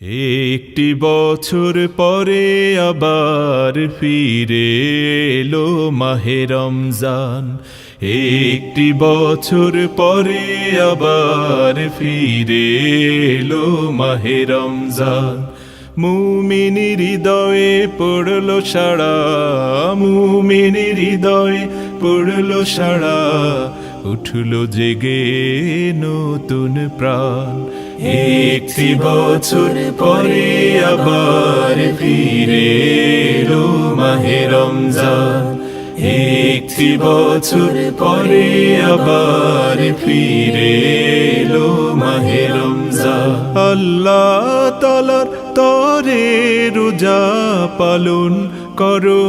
একটি বছর পরে আবার ফিরে এলো মাহে রমজান। একটি বছর পরে আবার ফিরে এলো মাহে রমজান। মুমিনের হৃদয়ে পড়লো সাড়া, মুমিনের হৃদয়ে পড়লো সাড়া, উঠলো জেগে নতুন প্রাণ। একটি বছর পরে আবার ফিরে এলো মাহে রমজান। একটি বছর পরে আবার ফিরে এলো মাহে রমজান। আল্লাহ তাআলার তরে রোজা পালন করো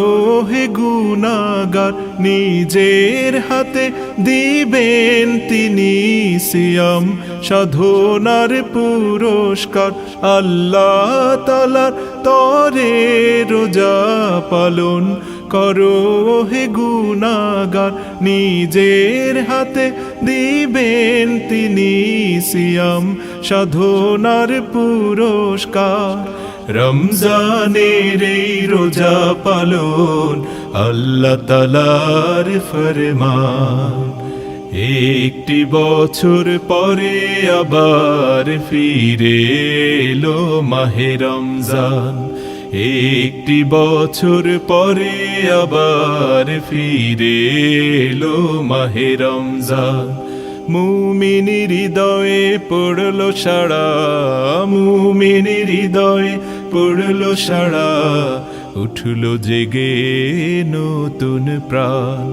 হে গুনাহগার, নিজের হাতে দিবেন তিনি সিয়াম সাধনার পুরস্কার। আল্লাহ তাআলার তরে রোজা পালন করো হে গুনাহগার, নিজের হাতে দিবেন তিনি সিয়াম সাধনার পুরস্কার। রমজানের এই রোজা পালন আল্লাহ তাআলার ফরমান। একটি বছর পরে আবার ফিরে এলো মাহে রমজান। একটি বছর পরে আবার ফিরে এলো মাহে রমজান। মুমিনের হৃদয়ে পড়লো সাড়া, মুমিনের হৃদয়ে পড়লো সাড়া, উঠলো জেগে নতুন প্রাণ।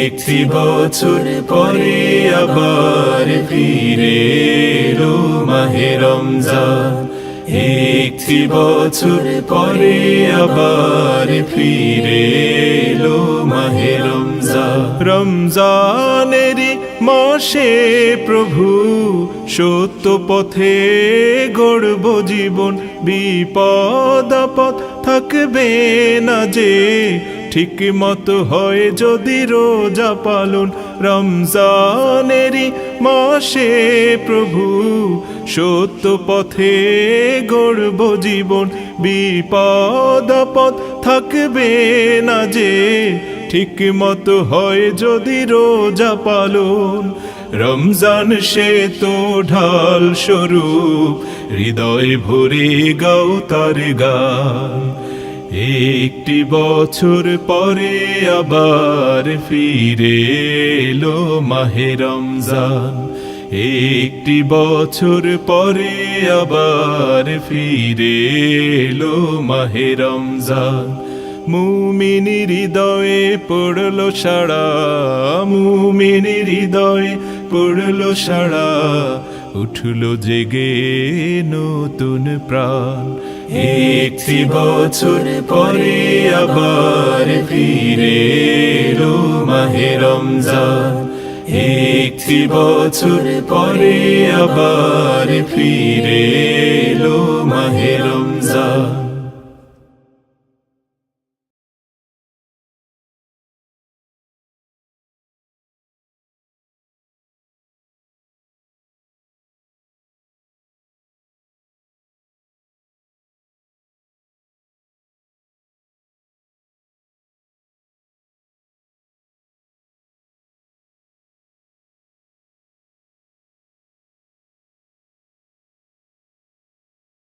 একটি বছর পরে আবার ফিরে এলো মাহে রমজান। একটি বছর পরে আবার ফিরে এলো মাহে রমজান। রমজানেরই মাসে প্রভু সত্য পথে গড়ব জীবন, বিপদ আপদ থাকবে না যে, ঠিক মতো হয় যদি রোজা পালন। রমজানেরই মাসে প্রভু সত্য পথে গড়ব জীবন, বিপদ আপদ থাকবে না যে, ঠিক মতো হয় যদি রোজা পালন। রমজান সে তো ঢাল স্বরূপ, হৃদয় ভরে গাও তার গান। একটি বছর পরে আবার ফিরে এলো মাহে রমজান। একটি বছর পরে আবার ফিরে এলো মাহে রমজান। মুমিনের হৃদয়ে পড়লো সাড়া, মুমিনের হৃদয়ে পড়লো সাড়া, উঠলো জেগে নতুন প্রাণ। একটি বছর পরে আবার ফিরে এলো মাহে রমজান। একটি বছর পরে আবার ফিরে এলো মাহে রমজান।